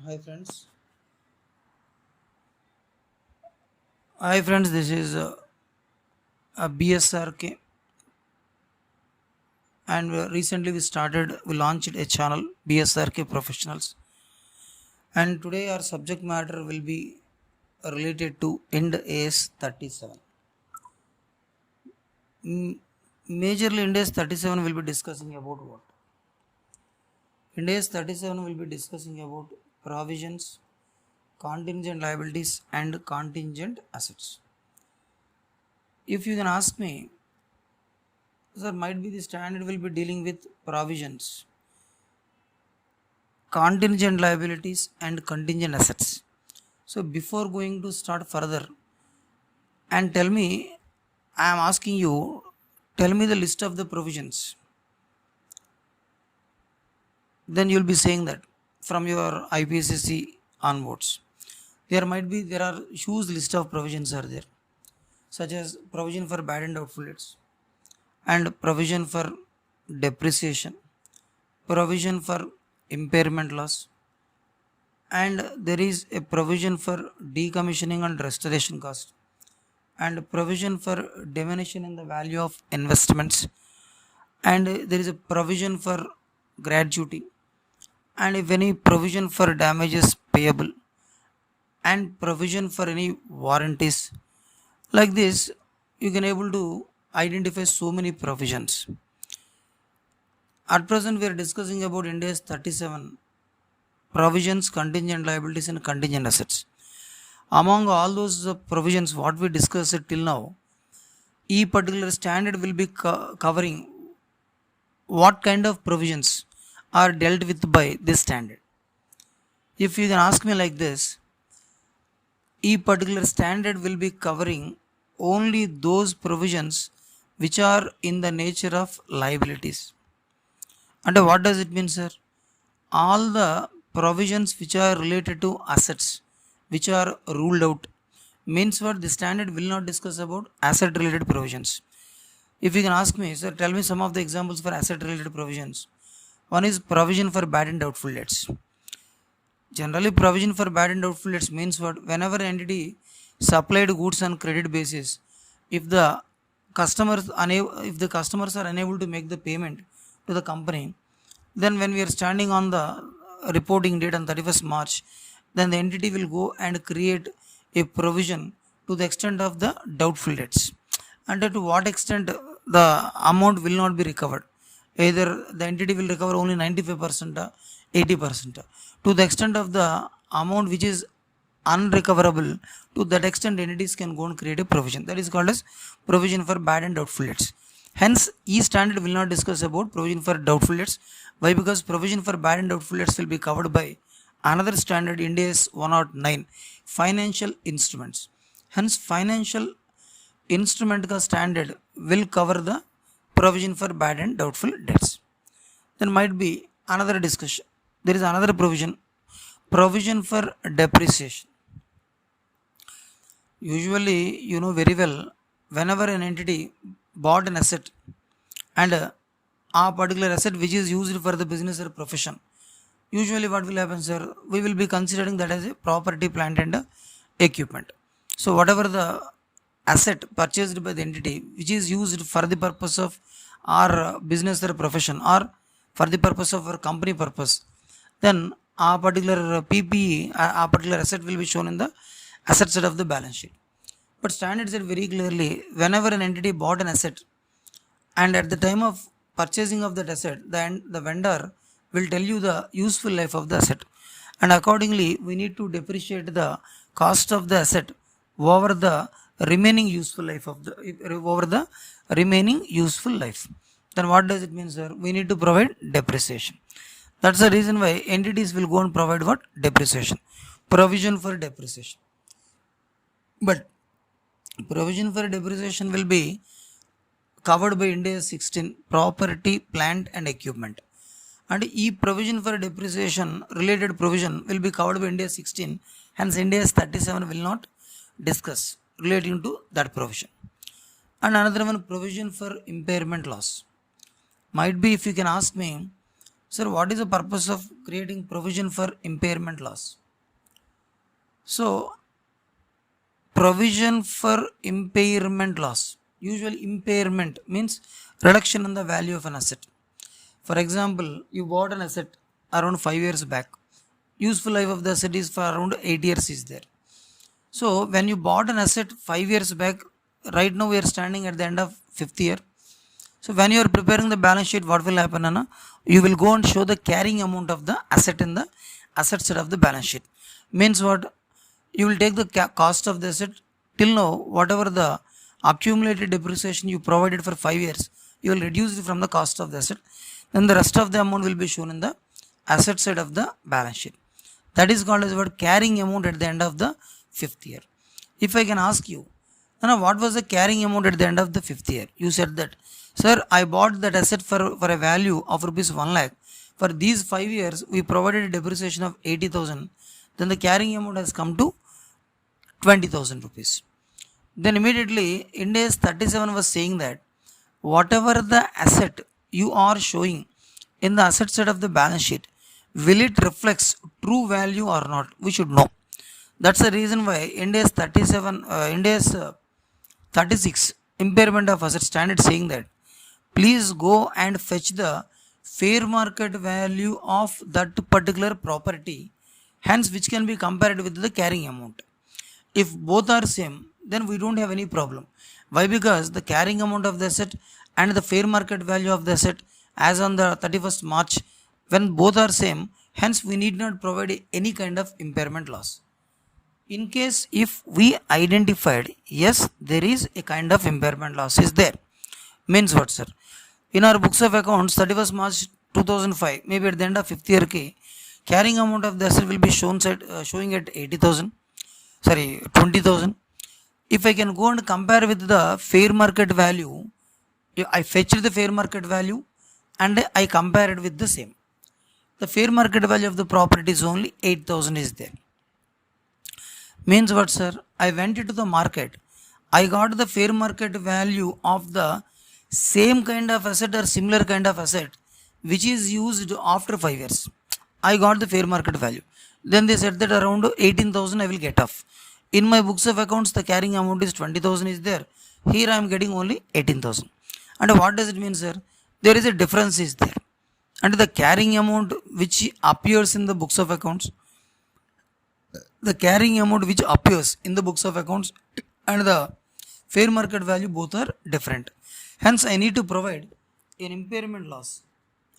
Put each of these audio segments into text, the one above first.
Hi friends. Hi friends, this is a BSRK, and recently we launched a channel BSRK Professionals, and today our subject matter will be related to Ind AS 37. M- Majorly Ind AS 37 will be discussing about what? Ind AS 37 will be discussing about provisions, contingent liabilities and contingent assets. If you can ask me, sir, might be the standard will be dealing with provisions, contingent liabilities and contingent assets. So before going to start further and tell me, I am asking you, tell me the list of the provisions. Then you will be saying that from your IPCC onwards. There are huge list of provisions are there, such as provision for bad and doubtful debts and provision for depreciation, provision for impairment loss, and there is a provision for decommissioning and restoration cost and provision for diminution in the value of investments, and there is a provision for gratuity, and if any provision for damages payable and provision for any warranties. Like this you can able to identify so many provisions. At present we are discussing about India's 37 provisions, contingent liabilities and contingent assets. Among all those provisions what we discussed till now, each particular standard will be covering what kind of provisions are dealt with by this standard. If you can ask me like this, each particular standard will be covering only those provisions which are in the nature of liabilities. And what does it mean, sir? All the provisions which are related to assets, which are ruled out, means what the standard will not discuss about asset related provisions. If you can ask me, sir, tell me some of the examples for asset related provisions. One is provision for bad and doubtful debts. Generally, provision for bad and doubtful debts means what? Whenever an entity supplied goods on credit basis, if the if the customers are unable to make the payment to the company, then when we are standing on the reporting date on 31st March, then the entity will go and create a provision to the extent of the doubtful debts. And to what extent the amount will not be recovered. Either the entity will recover only 95% or 80%. To the extent of the amount which is unrecoverable, to that extent entities can go and create a provision. That is called as provision for bad and doubtful debts. Hence, E standard will not discuss about provision for doubtful debts. Why? Because provision for bad and doubtful debts will be covered by another standard, Ind AS 109, financial instruments. Hence, financial instrument का standard will cover the provision for bad and doubtful debts. Then might be another discussion. There is another provision for depreciation. Usually, you know very well, whenever an entity bought an asset and a particular asset which is used for the business or profession, usually what will happen, sir? We will be considering that as a property, plant and equipment. So whatever the asset purchased by the entity which is used for the purpose of our business or profession or for the purpose of our company purpose, then a particular PPE, a particular asset will be shown in the asset side of the balance sheet. But standard said very clearly, whenever an entity bought an asset and at the time of purchasing of that asset, then the vendor will tell you the useful life of the asset, and accordingly we need to depreciate the cost of the asset over the remaining useful life of the over the remaining useful life. Then what does it mean, sir? We need to provide depreciation. That's the reason why entities will go and provide what? Depreciation. Provision for depreciation. But provision for depreciation will be covered by Ind AS 16, property, plant and equipment. And provision for depreciation related provision will be covered by Ind AS 16. Hence Ind AS 37 will not discuss relating to that provision. And another one, provision for impairment loss. Might be, if you can ask me, Sir, what is the purpose of creating provision for impairment loss? So, provision for impairment loss. Usually impairment means reduction in the value of an asset. For example, you bought an asset around 5 years back. Useful life of the asset is for around 8 years is there. So when you bought an asset 5 years back, right now we are standing at the end of 5th year. So when you are preparing the balance sheet, what will happen, Anna? You will go and show the carrying amount of the asset in the asset side of the balance sheet. Means what? You will take the cost of the asset till now, whatever the accumulated depreciation you provided for 5 years, you will reduce it from the cost of the asset. Then the rest of the amount will be shown in the asset side of the balance sheet. That is called as what? Carrying amount at the end of the 5th year. If I can ask you, Anna, what was the carrying amount at the end of the 5th year? You said that, sir, I bought that asset for a value of rupees 1 lakh. For these 5 years, we provided a depreciation of 80,000. Then the carrying amount has come to 20,000 rupees. Then immediately Ind AS 37 was saying that whatever the asset you are showing in the asset side of the balance sheet, will it reflects true value or not? We should know. That's the reason why Ind AS 36 impairment of asset standard saying that please go and fetch the fair market value of that particular property, hence which can be compared with the carrying amount. If both are same, then we don't have any problem. Why? Because the carrying amount of the asset and the fair market value of the asset as on the 31st March, when both are same, hence we need not provide any kind of impairment loss. In case if we identified, yes, there is a kind of impairment loss is there. Means what, sir? In our books of accounts, 31st March 2005, maybe at the end of 5th year, carrying amount of the asset will be showing at 80,000. Sorry, 20,000. If I can go and compare with the fair market value, I fetched the fair market value and I compare it with the same. The fair market value of the property is only 8,000 is there. Means what, sir? I went into the market. I got the fair market value of the same kind of asset or similar kind of asset which is used after 5 years. I got the fair market value. Then they said that around 18,000 I will get off. In my books of accounts, the carrying amount is 20,000 is there. Here I am getting only 18,000. And what does it mean, sir? There is a difference is there. And the carrying amount which appears in the books of accounts, the carrying amount which appears in the books of accounts and the fair market value both are different. Hence, I need to provide an impairment loss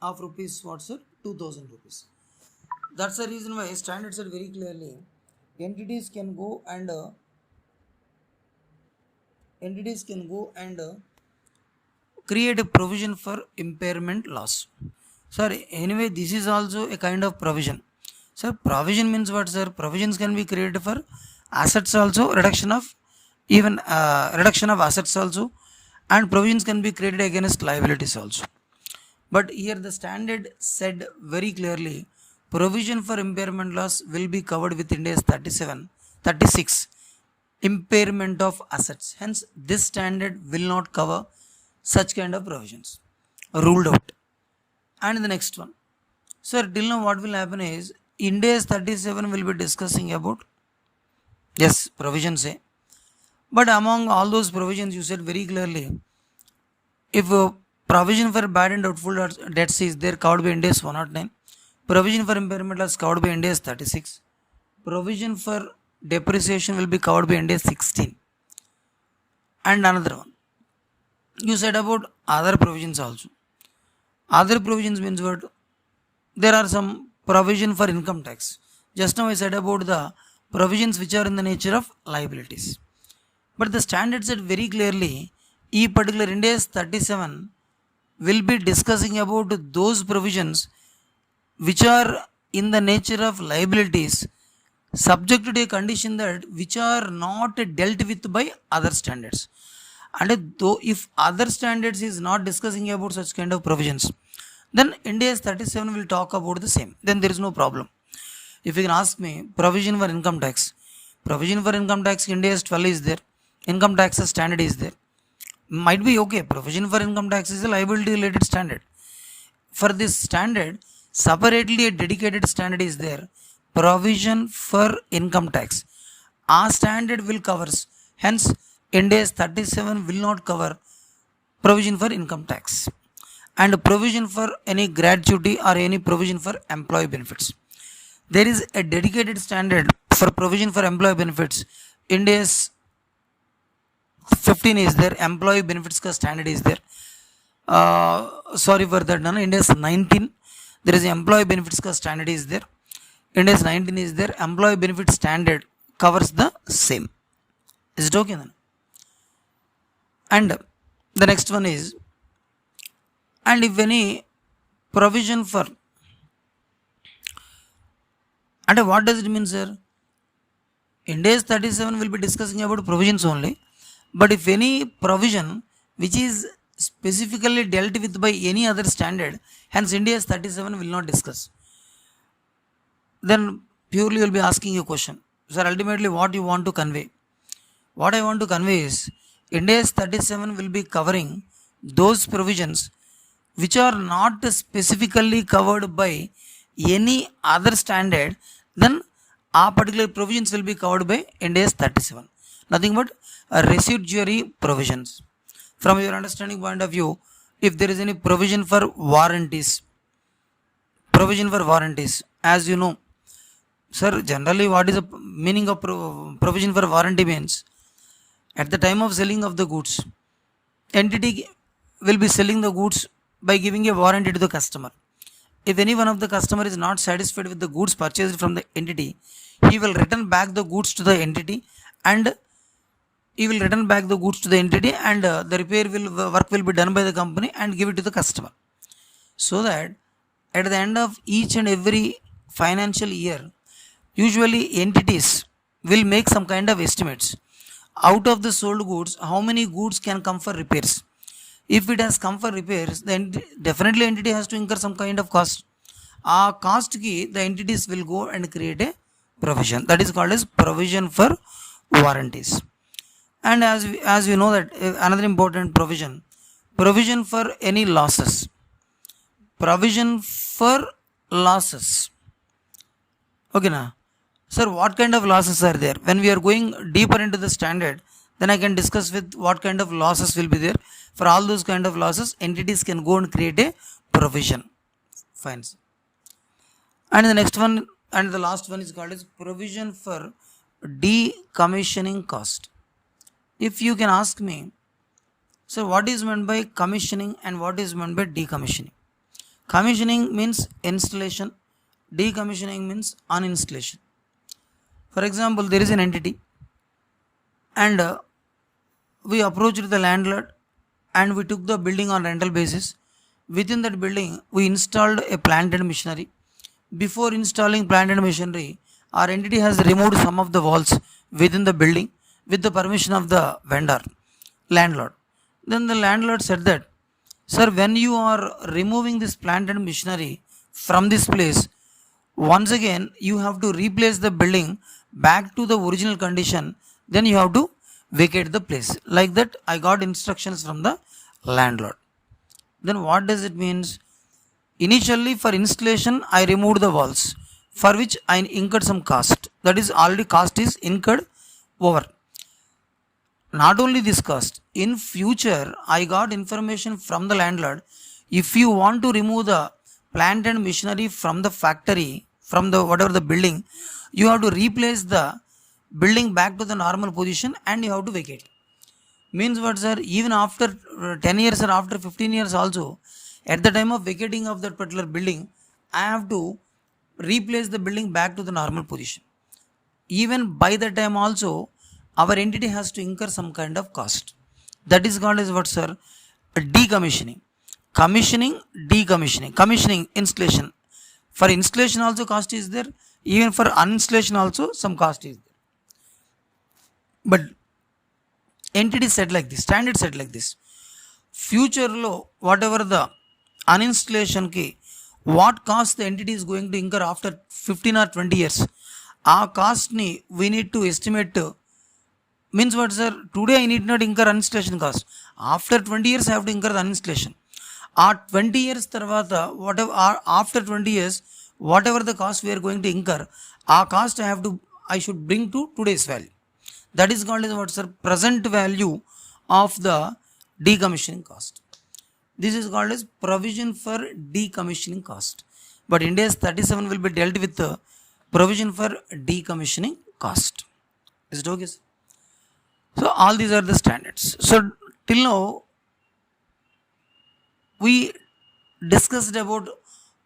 of rupees what, sir? 2,000 rupees. That's the reason why standard said very clearly entities can go and create a provision for impairment loss. Sir, anyway, this is also a kind of provision. Sir, provision means what, sir? Provisions can be created for assets also, reduction of assets also, and provisions can be created against liabilities also. But here the standard said very clearly, provision for impairment loss will be covered with Ind AS 36 impairment of assets. Hence, this standard will not cover such kind of provisions. Ruled out. And the next one. Sir, till now what will happen is Ind AS 37 will be discussing about, yes, provisions. But among all those provisions, you said very clearly, if provision for bad and doubtful debts is there covered by Ind AS 109, provision for impairment loss covered by Ind AS 36, provision for depreciation will be covered by Ind AS 16, and another one. You said about other provisions also. Other provisions means what? There are some provision for income tax. Just now I said about the provisions which are in the nature of liabilities. But the standard said very clearly, e particular Ind AS 37 will be discussing about those provisions which are in the nature of liabilities subject to a condition that which are not dealt with by other standards. And though if other standards is not discussing about such kind of provisions, then Ind AS 37 will talk about the same. Then there is no problem. If you can ask me, provision for income tax. Provision for income tax, Ind AS 12 is there. Income tax standard is there. Might be okay. Provision for income tax is a liability related standard. For this standard, separately a dedicated standard is there, provision for income tax. Our standard will covers, hence Ind AS 37 will not cover provision for income tax and provision for any gratuity or any provision for employee benefits. There is a dedicated standard for provision for employee benefits. Ind AS 15 is there, employee benefits ka standard is there. Sorry for that, Ind AS 19 there is employee benefits ka standard is there. Ind AS 19 is there, employee benefit standard covers the same. Is it okay then? And the next one is, and if any provision for, and what does it mean, sir? Ind AS 37 will be discussing about provisions only, but if any provision which is specifically dealt with by any other standard, hence Ind AS 37 will not discuss. Then purely you will be asking a question, sir, ultimately what you want to convey? What I want to convey is Ind AS 37 will be covering those provisions which are not specifically covered by any other standard, then our particular provisions will be covered by Ind AS 37. Nothing but residuary provisions. From your understanding point of view, if there is any provision for warranties, as you know, sir, generally what is the meaning of provision for warranty means, at the time of selling of the goods, entity will be selling the goods by giving a warranty to the customer. If any one of the customer is not satisfied with the goods purchased from the entity, he will return back the goods to the entity and the repair work will be done by the company and give it to the customer. So that at the end of each and every financial year, usually entities will make some kind of estimates. Out of the sold goods, how many goods can come for repairs? If it has come for repairs, then definitely entity has to incur some kind of cost. Cost ki the entities will go and create a provision. That is called as provision for warranties. And as we know that another important provision for any losses. Provision for losses. Okay, na? Sir, what kind of losses are there? When we are going deeper into the standard, then I can discuss with what kind of losses will be there. For all those kind of losses, entities can go and create a provision. Fine. And the next one and the last one is called as provision for decommissioning cost. If you can ask me, so what is meant by commissioning and what is meant by decommissioning? Commissioning means installation, decommissioning means uninstallation. For example, there is an entity and we approached the landlord and we took the building on rental basis. Within that building, we installed a plant and machinery. Before installing plant and machinery, our entity has removed some of the walls within the building with the permission of the landlord. Then the landlord said that, sir, when you are removing this plant and machinery from this place, once again you have to replace the building back to the original condition, then you have to vacate the place. Like that, I got instructions from the landlord. Then what does it means? Initially for installation, I removed the walls, for which I incurred some cost. That is, already cost is incurred over. Not only this cost, in future I got information from the landlord, if you want to remove the plant and machinery from the factory, from the whatever the building, you have to replace the building back to the normal position and you have to vacate. Means what, sir? Even after 10 years or after 15 years also, at the time of vacating of that particular building, I have to replace the building back to the normal position. Even by that time also, our entity has to incur some kind of cost. That is called as what, sir? Decommissioning. Commissioning, installation. For installation also cost is there. Even for uninstallation also some cost is there. But entity said like this, standard said like this. Future law, whatever the uninstallation ki, what cost the entity is going to incur after 15 or 20 years, our cost ni we need to estimate. Means what, sir? Today I need not incur uninstallation cost. After 20 years I have to incur the uninstallation. ఆ 20 years తర్వాత whatever after 20 years whatever the cost we are going to incur, ఆ cost I should bring to today's value. That is called as what, sir? Present value of the decommissioning cost. This is called as provision for decommissioning cost. But India's 37 will be dealt with the provision for decommissioning cost. Is it okay, sir? So all these are the standards. So till now we discussed about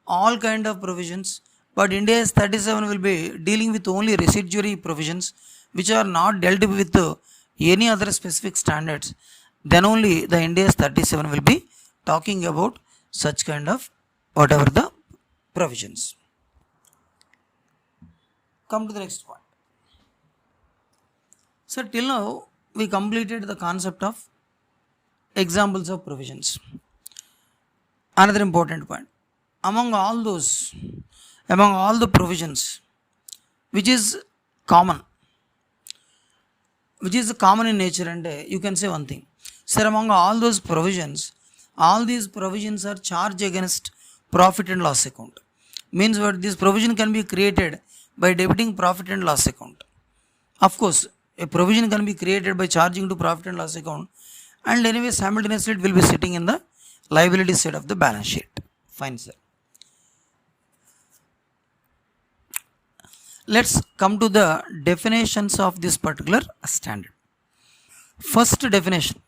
all kind of provisions, but India's 37 will be dealing with only residuary provisions which are not dealt with any other specific standards. Then only the India's 37 will be talking about such kind of whatever the provisions. Come to the next point. So till now we completed the concept of examples of provisions. Another important point, among all the provisions which is common in nature, and you can say one thing, sir, among all those provisions, all these provisions are charged against profit and loss account. Means what? This provision can be created by debiting profit and loss account. Of course, a provision can be created by charging to profit and loss account, and anyway simultaneously it will be sitting in the liability side of the balance sheet. Fine, sir. Let's come to the definitions of this particular standard. First definition,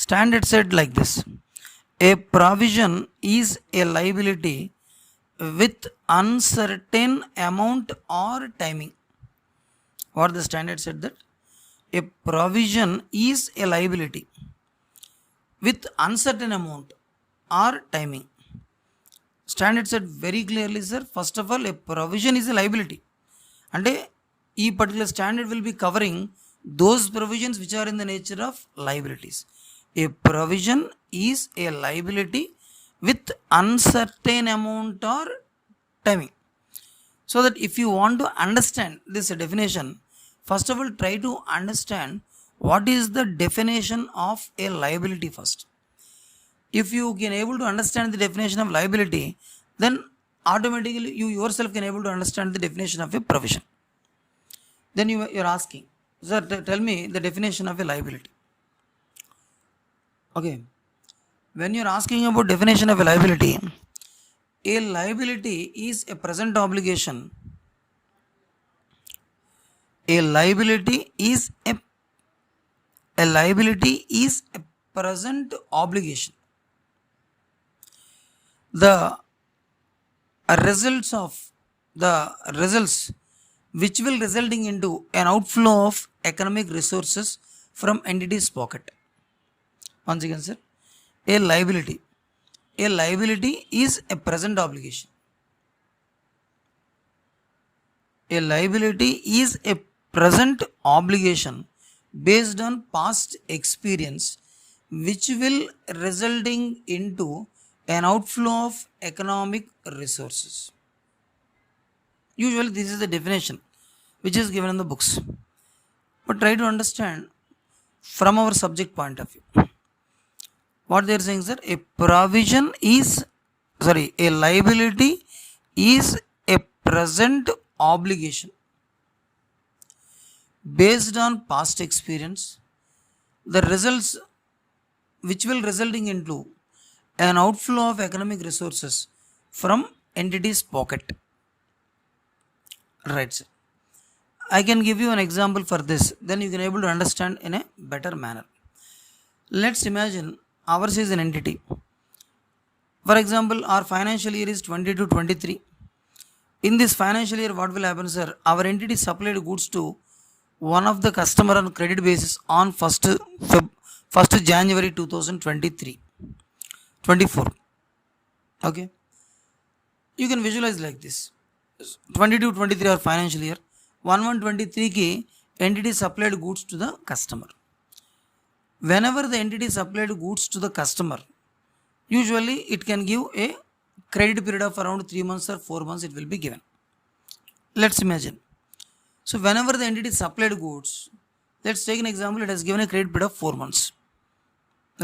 standard said like this: a provision is a liability with uncertain amount or timing. What the standard said? That a provision is a liability with uncertain amount or timing. Standard said very clearly, sir, first of all, a provision is a liability. And ఈ particular standard will be covering those provisions which are in the nature of liabilities. A provision is a liability with uncertain amount or timing. So that if you want to understand this definition, first of all try to understand what is the definition of a liability first. If you can able to understand the definition of liability, then automatically you yourself can able to understand the definition of a provision. Then you are asking, sir, tell me the definition of a liability. Okay, when you are asking about definition of a liability is a present obligation. A liability is a present obligation. The results which will resulting into an outflow of economic resources from entity's pocket. Once again, sir, a liability is a present obligation. A liability is a present obligation based on past experience which will resulting into an outflow of economic resources. Usually this is the definition which is given in the books, but try to understand from our subject point of view. What they are saying, sir, a liability is a present obligation based on past experience, the results which will resulting into an outflow of economic resources from entity's pocket. Right, sir. I can give you an example for this, then you can able to understand in a better manner. Let's imagine ours is an entity. For example, our financial year is 22-23. In this financial year, what will happen, sir? Our entity supplied goods to one of the customer on credit basis on 1st January 2024. Okay, you can visualize like this: 22-23 our financial year, 1/1/23 ki entity supplied goods to the customer. Whenever the entity supplied goods to the customer, usually it can give a credit period of around 3 months or 4 months it will be given. Let's imagine. So whenever the entity supplied goods, let's take an example, it has given a credit period of 4 months.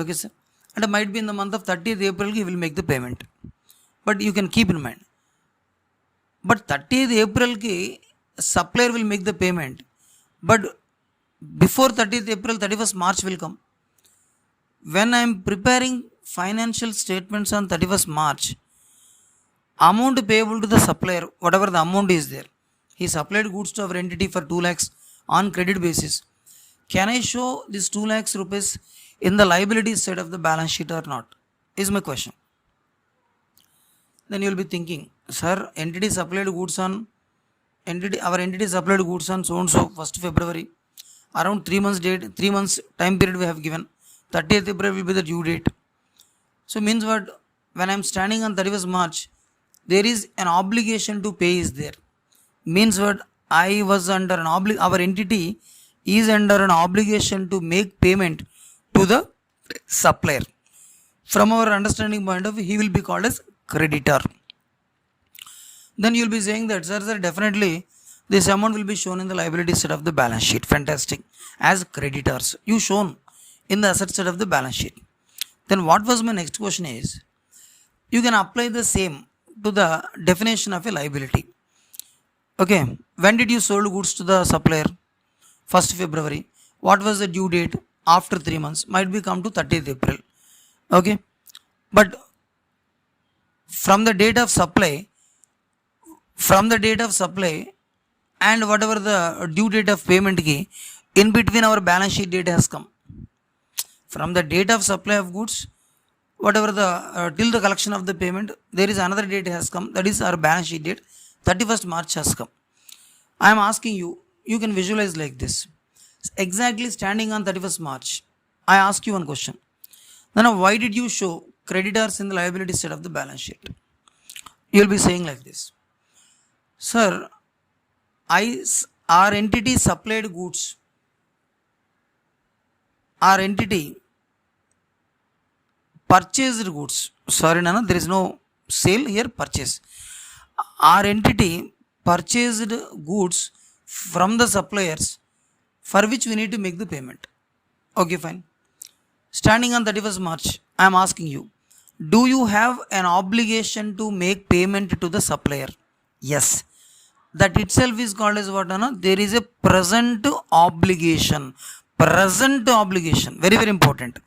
Okay, sir. and it might be in the month of 30th April he will make the payment. But you can keep in mind, but 30th April ki supplier will make the payment, but before 30th April 31st March will come. When I am preparing financial statements on 31st March, amount payable to the supplier, whatever the amount is there, he supplied goods to our entity for 2 lakhs on credit basis. Can I show this 2 lakhs rupees in the liability side of the balance sheet or not? Is my question. Then you will be thinking, sir, entity supplied goods on our entity supplied goods on so and so 1st February. Around 3 months date, 3 months time period we have given. 30th April will be the due date. So means what? When I am standing on 31st March, there is an obligation to pay is there. Means what? I was under an our entity is under an obligation to make payment to the supplier. From our understanding point of view, he will be called as creditor. Then you will be saying that, sir, definitely this amount will be shown in the liability side of the balance sheet. Fantastic. As creditors, you shown in the asset side of the balance sheet. Then what was my next question is, you can apply the same to the definition of a liability. Okay, when did you sold goods to the supplier? 1st February. What was the due date? After 3 months. Might be come to 30th April. Okay, but from the date of supply and whatever the due date of payment key, in between our balance sheet date has come. From the date of supply of goods, whatever the till the collection of the payment, there is another date has come, that is our balance sheet date, 31st March has come. I am asking you, you can visualize like this. Exactly standing on 31st March, I ask you one question. Then why did you show creditors in the liability side of the balance sheet? You will be saying like this, sir, our entity supplied goods, our entity purchased goods. Sorry, Nana, there is no sale here, purchase. Our entity purchased goods from the suppliers for which we need to make the payment. Okay, fine. Standing on 31st March, I am asking you, do you have an obligation to make payment to the supplier? Yes. That itself is called as what, Nana? There is a present obligation. Present obligation, very very important.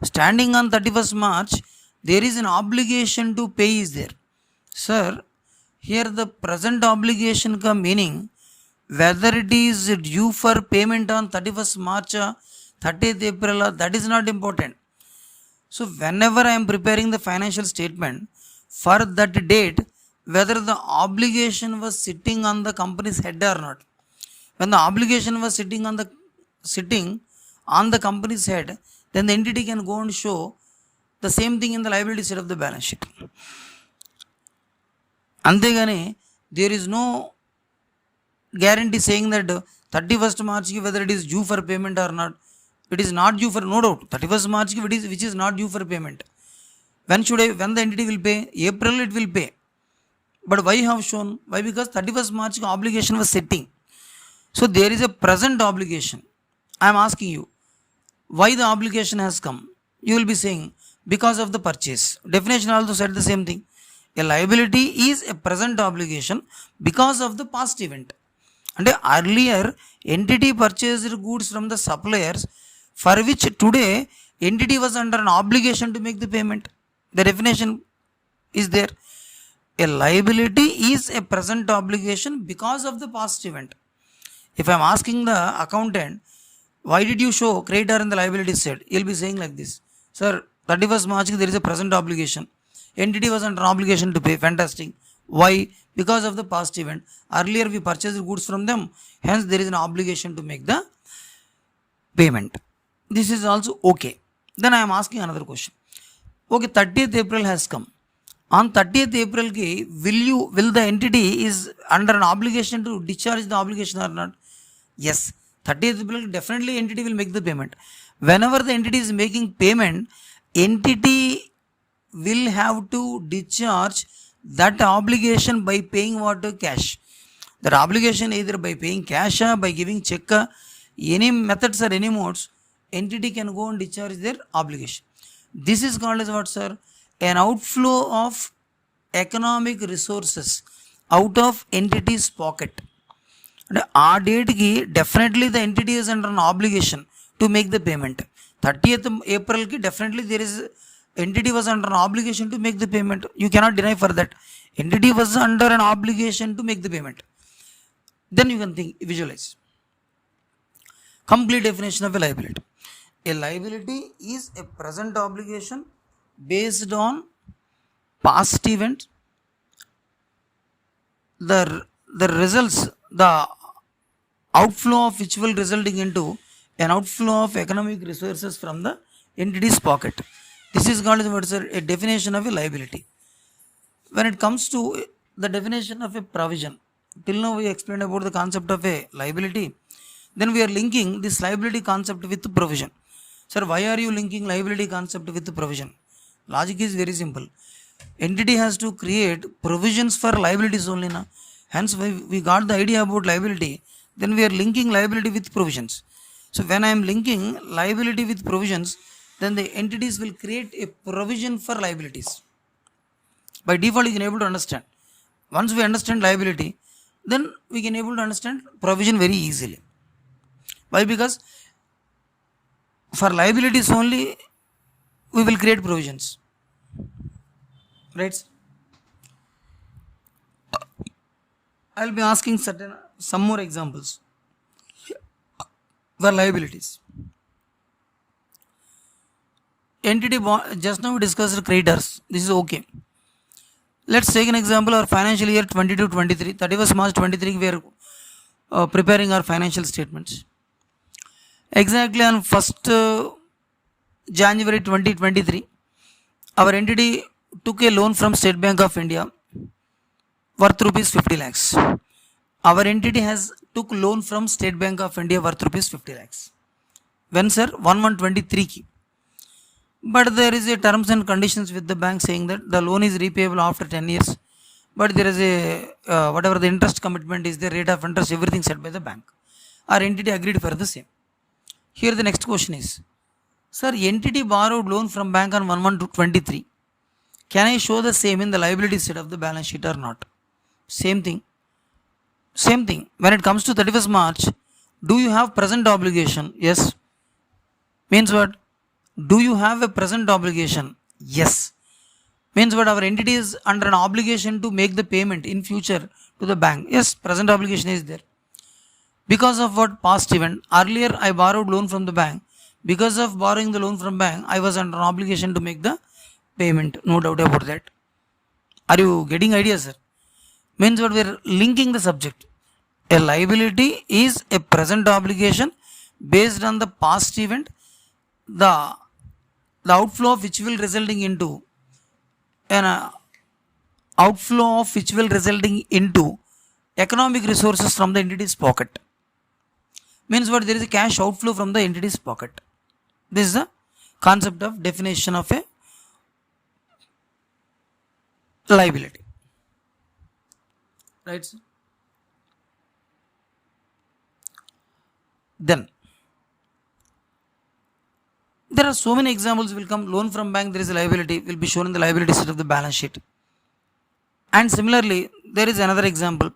Standing on 31st March, there is an obligation to pay is there. Sir, here the present obligation ka meaning, whether it is due for payment on 31st March, 30th April, that is not important. So whenever I am preparing the financial statement for that date, whether the obligation was sitting on the company's head or not. When the obligation was sitting on the company's head, then the entity can go and show the same thing in the liability side of the balance sheet. Antegani, there is no guarantee saying that 31st March whether it is due for payment or not. It is not due for, no doubt, 31st March which is not due for payment. When the entity will pay? April it will pay. But why have shown? Why? Because 31st March obligation was sitting. So there is a present obligation. I am asking you, why the obligation has come? You will be saying, because of the purchase. Definition also said the same thing. A liability is a present obligation because of the past event. And earlier, entity purchased goods from the suppliers for which today entity was under an obligation to make the payment. The definition is there. A liability is a present obligation because of the past event. If I am asking the accountant, why did you show creditor in the liability side? He will be saying like this, sir, 31st March there is a present obligation. Entity was under an obligation to pay. Fantastic. Why? Because of the past event. Earlier we purchased goods from them, hence there is an obligation to make the payment. This is also okay. Then I am asking another question. Okay, 30th April has come. On 30th April, will the entity is under an obligation to discharge the obligation or not? Yes. 30th April, definitely entity will make the payment. Whenever the entity is making payment, entity will have to discharge that obligation by paying what? Cash. That obligation either by paying cash or by giving check, any methods or any modes, entity can go and discharge their obligation. This is called as what, sir? An outflow of economic resources out of entity's pocket. అంటే ఆ డేట్కి definitely the entity is under an obligation to make the payment. 30th April definitely there is entity was under an obligation to make the payment. You cannot deny for that. Entity was under an obligation to make the payment. Then you can think, visualize. Complete definition of a liability. A liability is a present obligation based on past event. The results, the outflow of which will resulting into an outflow of economic resources from the entity's pocket. This is called as a definition of a liability. When it comes to the definition of a provision, till now we explained about the concept of a liability. Then we are linking this liability concept with provision. Sir, why are you linking liability concept with provision? Logic is very simple. Entity has to create provisions for liabilities only. Hence, we got the idea about liability. Then we are linking liability with provisions. So when I am linking liability with provisions, then the entities will create a provision for liabilities. By default, you can able to understand. Once we understand liability, then we can able to understand provision very easily. Why? Because for liabilities only, we will create provisions. Right? I will be asking some more examples for liabilities. Entity just now we discussed creditors. This is okay. Let's take an example. Our financial year 22-23, 31st March 23, we are preparing our financial statements. Exactly on 1st January 2023, our entity took a loan from State Bank of India worth rupees 50 lakhs. Our entity has took loan from State Bank of India worth rupees 50 lakhs. When, sir? 1/1/23 ki. But there is a terms and conditions with the bank saying that the loan is repayable after 10 years. But there is a whatever the interest commitment is, the rate of interest, everything set by the bank. Our entity agreed for the same. Here the next question is, sir, entity borrowed loan from bank on 1/1/23. Can I show the same in the liability side of the balance sheet or not? Same thing. Same thing. When it comes to 31st March, do you have present obligation? Yes. Means what? Do you have a present obligation? Yes. Means what? Our entity is under an obligation to make the payment in future to the bank. Yes, present obligation is there. Because of what? Past event. Earlier I borrowed loan from the bank. Because of borrowing the loan from bank, I was under an obligation to make the payment. No doubt about that. Are you getting ideas, sir? Means what? We are linking the subject. A liability is a present obligation based on the past event. The outflow of which will resulting into an outflow of which will resulting into economic resources from the entity's pocket. Means what? There is a cash outflow from the entity's pocket. This is the concept of definition of a liability. Right, sir? Then there are so many examples will come. Loan from bank, there is a liability, will be shown in the liability side of the balance sheet. And similarly, there is another example.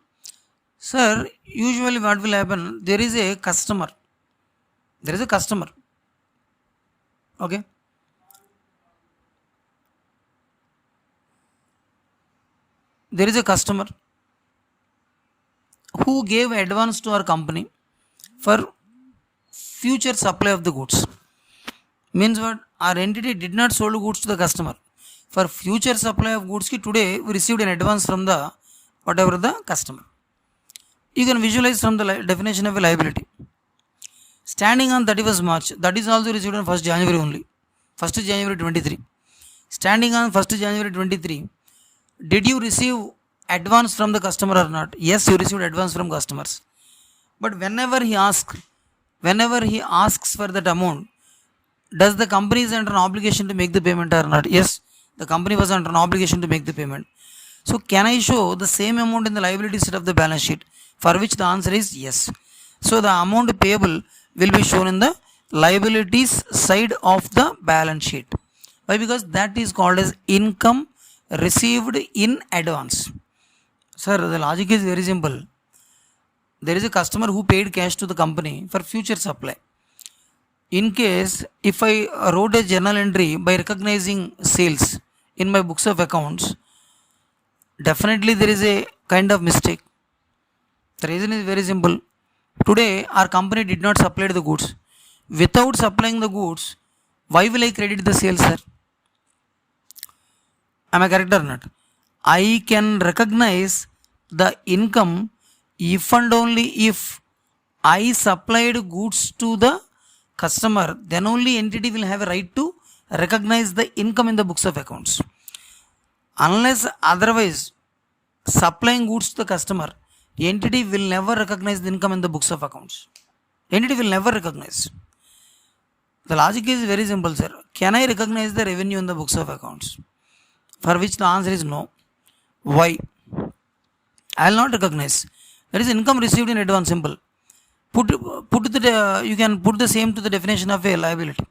Sir, usually what will happen? There is a customer. There is a customer. Okay. There is a customer who gave advance to our company for future supply of the goods. Means what? Our entity did not sold goods to the customer. For future supply of goods, today we received an advance from the whatever the customer. You can visualize from the definition of a liability. Standing on 31st March, that is also received on 1st January only. 1st January 23. Standing on 1st January 23, did you receive advance from the customer or not? Yes, you received advance from customers. But whenever he asks for that amount, does the company is under an obligation to make the payment or not? Yes, the company was under an obligation to make the payment. So can I show the same amount in the liability side of the balance sheet? For which the answer is yes. So the amount payable will be shown in the liabilities side of the balance sheet. Why? Because that is called as income received in advance. Sir, the logic is very simple. There is a customer who paid cash to the company for future supply. In case if I wrote a journal entry by recognizing sales in my books of accounts, definitely there is a kind of mistake. The reason is very simple. Today our company did not supply the goods. Without supplying the goods, why will I credit the sales, sir? Am I correct or not? I can recognize the income if and only if I supplied goods to the customer, then only entity will have a right to recognize the income in the books of accounts. Unless otherwise, supplying goods to the customer, entity will never recognize the income in the books of accounts. Entity will never recognize. The logic is very simple, sir. Can I recognize the revenue in the books of accounts? For which the answer is no. Why? I will not recognize. That is income received in advance. Simple. You can put the same to the definition of a liability.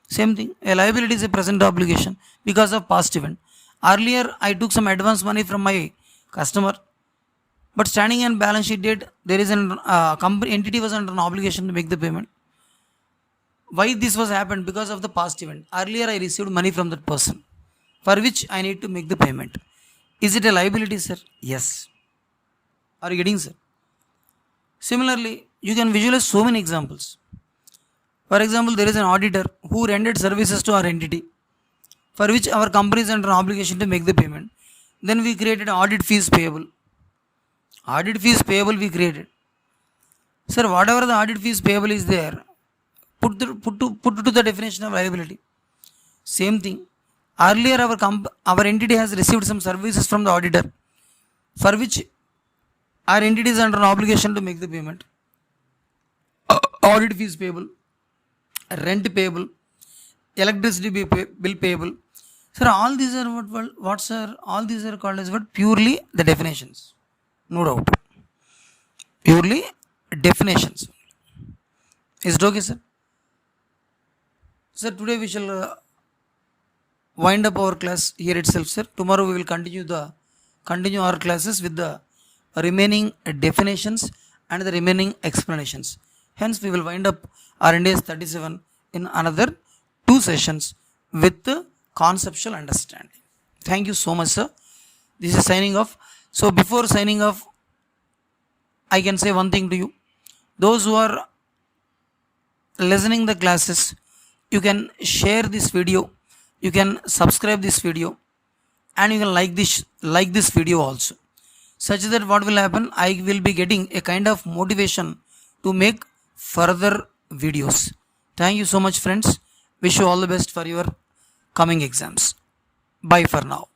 Same thing. A liability is a present obligation because of past event. Earlier, I took some advance money from my customer, but standing on balance sheet date, there is an company entity was under an obligation to make the payment. Why this was happened? Because of the past event. Earlier, I received money from that person, for which I need to make the payment. Is it a liability, sir? Yes. Are you getting, sir? Similarly, you can visualize so many examples. For example, there is an auditor who rendered services to our entity, for which our company is under an obligation to make the payment. Then we created audit fees payable. Audit fees payable we created. Sir, whatever the audit fees payable is there, put to the definition of liability. Same thing. Earlier, our entity has received some services from the auditor, for which our entity is under an obligation to make the payment. Audit fees payable, rent payable, electricity bill payable. Sir, all these are what sir? All these are called as what? Purely the definitions. No doubt. Purely definitions. Is it okay, sir? Sir, today we shall wind up our class here itself, sir. Tomorrow we will continue our classes with the remaining definitions and the remaining explanations. Hence, we will wind up our NDS 37 in another 2 sessions with the conceptual understanding. Thank you so much, sir. This is signing off. So, before signing off, I can say one thing to you. Those who are listening the classes, you can share this video, you can subscribe this video, and you can like this video also, such that what will happen, I will be getting a kind of motivation to make further videos. Thank you so much, friends. Wish you all the best for your coming exams. Bye for now.